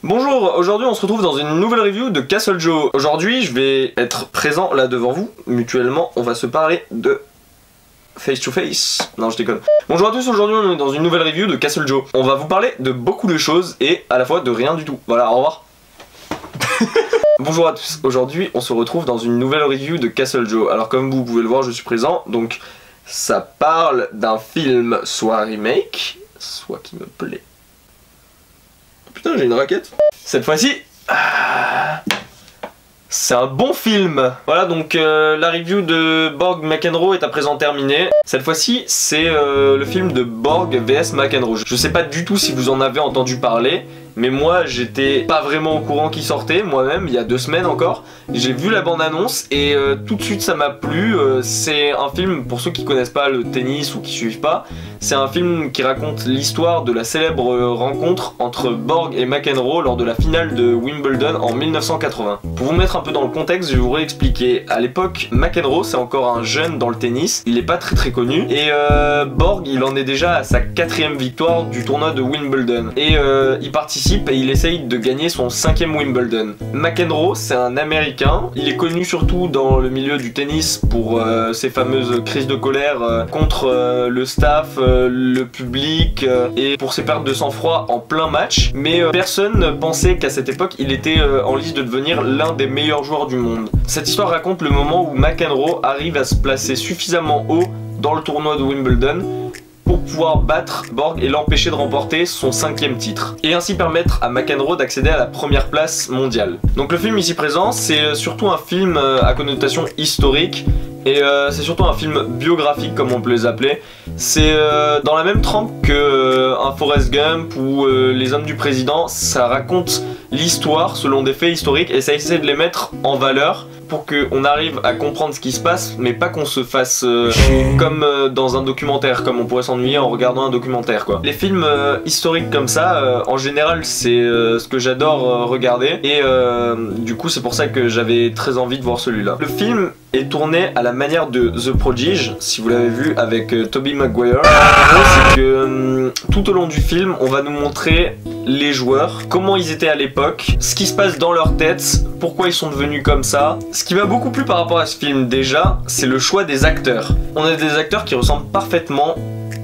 Bonjour, aujourd'hui on se retrouve dans une nouvelle review de Castle Joe. Aujourd'hui je vais être présent là devant vous, mutuellement on va se parler de face to face. Non je déconne. Bonjour à tous, aujourd'hui on est dans une nouvelle review de Castle Joe. On va vous parler de beaucoup de choses et à la fois de rien du tout. Voilà, au revoir. Bonjour à tous, aujourd'hui on se retrouve dans une nouvelle review de Castle Joe. Alors comme vous pouvez le voir je suis présent, donc ça parle d'un film soit remake, soit qui me plaît. Putain, j'ai une raquette. Cette fois-ci, c'est un bon film. Voilà, donc la review de Borg McEnroe est à présent terminée. Cette fois-ci, c'est le film de Borg vs McEnroe. Je sais pas du tout si vous en avez entendu parler, mais moi j'étais pas vraiment au courant qu'il sortait, moi-même, il y a 2 semaines encore. J'ai vu la bande-annonce et tout de suite ça m'a plu. C'est un film, pour ceux qui connaissent pas le tennis ou qui suivent pas, c'est un film qui raconte l'histoire de la célèbre rencontre entre Borg et McEnroe lors de la finale de Wimbledon en 1980. Pour vous mettre un peu dans le contexte, je vais vous réexpliquer. À l'époque, McEnroe c'est encore un jeune dans le tennis, il est pas très connu, et Borg il en est déjà à sa 4e victoire du tournoi de Wimbledon. Et il participe et il essaye de gagner son 5e Wimbledon. McEnroe c'est un américain, il est connu surtout dans le milieu du tennis pour ses fameuses crises de colère contre le staff, le public et pour ses pertes de sang-froid en plein match, mais personne ne pensait qu'à cette époque il était en lice de devenir l'un des meilleurs joueurs du monde. Cette histoire raconte le moment où McEnroe arrive à se placer suffisamment haut dans le tournoi de Wimbledon pour pouvoir battre Borg et l'empêcher de remporter son 5e titre, et ainsi permettre à McEnroe d'accéder à la 1re place mondiale. Donc le film ici présent, c'est surtout un film à connotation historique, et c'est surtout un film biographique comme on peut les appeler. C'est dans la même trempe que un Forrest Gump ou Les Hommes du Président. Ça raconte l'histoire selon des faits historiques et ça essaie de les mettre en valeur pour qu'on arrive à comprendre ce qui se passe, mais pas qu'on se fasse comme dans un documentaire, comme on pourrait s'ennuyer en regardant un documentaire quoi. Les films historiques comme ça, en général c'est ce que j'adore regarder, et du coup c'est pour ça que j'avais très envie de voir celui-là. Le film est tourné à la manière de The Prodigy, si vous l'avez vu, avec Tobey Maguire. C'est que tout au long du film, on va nous montrer les joueurs, comment ils étaient à l'époque, ce qui se passe dans leur tête, pourquoi ils sont devenus comme ça. Ce qui m'a beaucoup plu par rapport à ce film déjà, c'est le choix des acteurs. On a des acteurs qui ressemblent parfaitement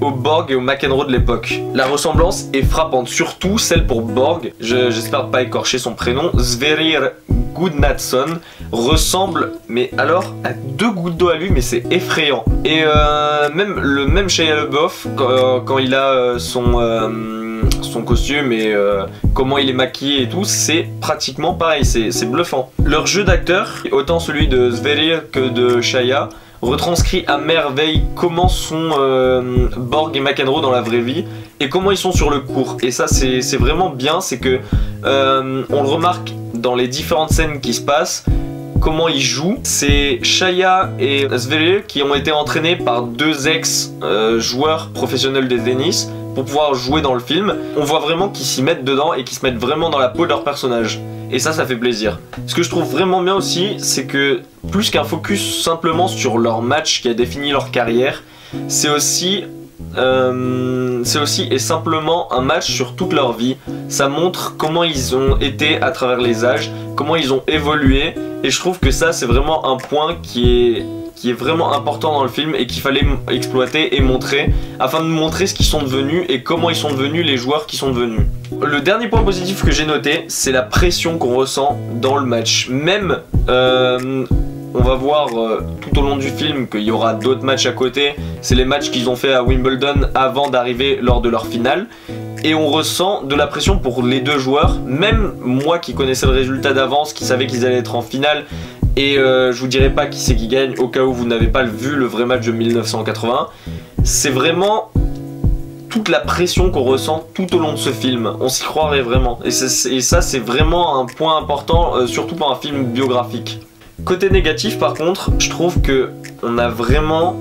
au Borg et au McEnroe de l'époque. La ressemblance est frappante, surtout celle pour Borg, j'espère pas écorcher son prénom, Sverrir Gudnason ressemble, mais alors, à 2 gouttes d'eau à lui, mais c'est effrayant. Et même Shia LaBeouf, quand il a son costume et comment il est maquillé et tout, c'est pratiquement pareil, c'est bluffant. Leur jeu d'acteur, autant celui de Sverrir que de Shia, retranscrit à merveille comment sont Borg et McEnroe dans la vraie vie et comment ils sont sur le court. Et ça c'est vraiment bien, c'est que on le remarque dans les différentes scènes qui se passent, comment ils jouent. C'est Shia et Sverrir qui ont été entraînés par 2 ex-joueurs professionnels de tennis pour pouvoir jouer dans le film. On voit vraiment qu'ils s'y mettent dedans et qu'ils se mettent vraiment dans la peau de leur personnage. Et ça fait plaisir. Ce que je trouve vraiment bien aussi, c'est que plus qu'un focus simplement sur leur match qui a défini leur carrière, c'est aussi et simplement un match sur toute leur vie. Ça montre comment ils ont été à travers les âges, comment ils ont évolué, et je trouve que ça c'est vraiment un point qui est vraiment important dans le film et qu'il fallait exploiter et montrer afin de nous montrer ce qu'ils sont devenus et comment ils sont devenus les joueurs qui sont devenus. Le dernier point positif que j'ai noté, c'est la pression qu'on ressent dans le match. Même on va voir tout au long du film qu'il y aura d'autres matchs à côté. C'est les matchs qu'ils ont fait à Wimbledon avant d'arriver lors de leur finale. Et on ressent de la pression pour les 2 joueurs. Même moi qui connaissais le résultat d'avance, qui savais qu'ils allaient être en finale, et je vous dirai pas qui c'est qui gagne au cas où vous n'avez pas vu le vrai match de 1980. C'est vraiment toute la pression qu'on ressent tout au long de ce film. On s'y croirait vraiment. Et ça c'est vraiment un point important, surtout pour un film biographique. Côté négatif par contre, je trouve que on a vraiment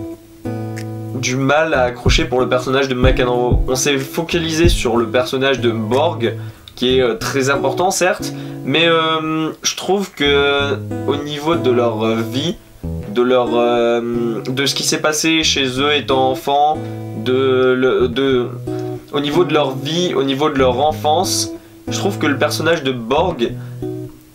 du mal à accrocher pour le personnage de McEnroe. On s'est focalisé sur le personnage de Borg, qui est très important certes, mais je trouve que au niveau de leur vie, de ce qui s'est passé chez eux étant enfants, au niveau de leur vie, au niveau de leur enfance, je trouve que le personnage de Borg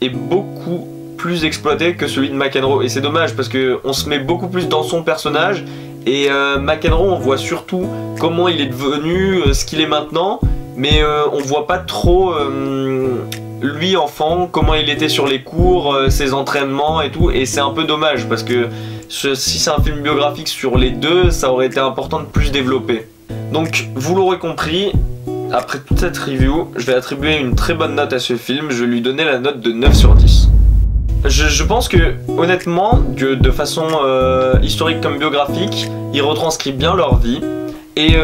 est beaucoup plus exploité que celui de McEnroe, et c'est dommage parce que on se met beaucoup plus dans son personnage, et McEnroe on voit surtout comment il est devenu ce qu'il est maintenant, mais on voit pas trop lui enfant, comment il était sur les cours, ses entraînements et tout, et c'est un peu dommage parce que si c'est un film biographique sur les deux, ça aurait été important de plus développer. Donc vous l'aurez compris, après toute cette review, je vais attribuer une très bonne note à ce film, je vais lui donner la note de 9 sur 10. Je pense que, honnêtement, de façon historique comme biographique, il retranscrit bien leur vie. Et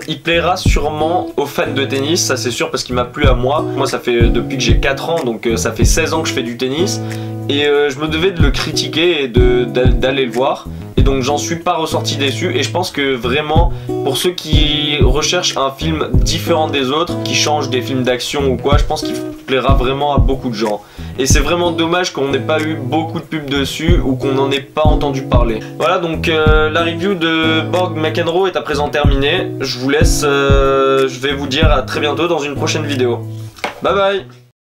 il plaira sûrement aux fans de tennis, ça c'est sûr, parce qu'il m'a plu à moi. Moi ça fait depuis que j'ai 4 ans, donc ça fait 16 ans que je fais du tennis. Et je me devais de le critiquer et d'aller le voir. Et donc j'en suis pas ressorti déçu, et je pense que vraiment pour ceux qui recherchent un film différent des autres, qui change des films d'action ou quoi, je pense qu'il plaira vraiment à beaucoup de gens. Et c'est vraiment dommage qu'on n'ait pas eu beaucoup de pubs dessus ou qu'on n'en ait pas entendu parler. Voilà, donc la review de Borg McEnroe est à présent terminée. Je vous laisse, je vais vous dire à très bientôt dans une prochaine vidéo. Bye bye.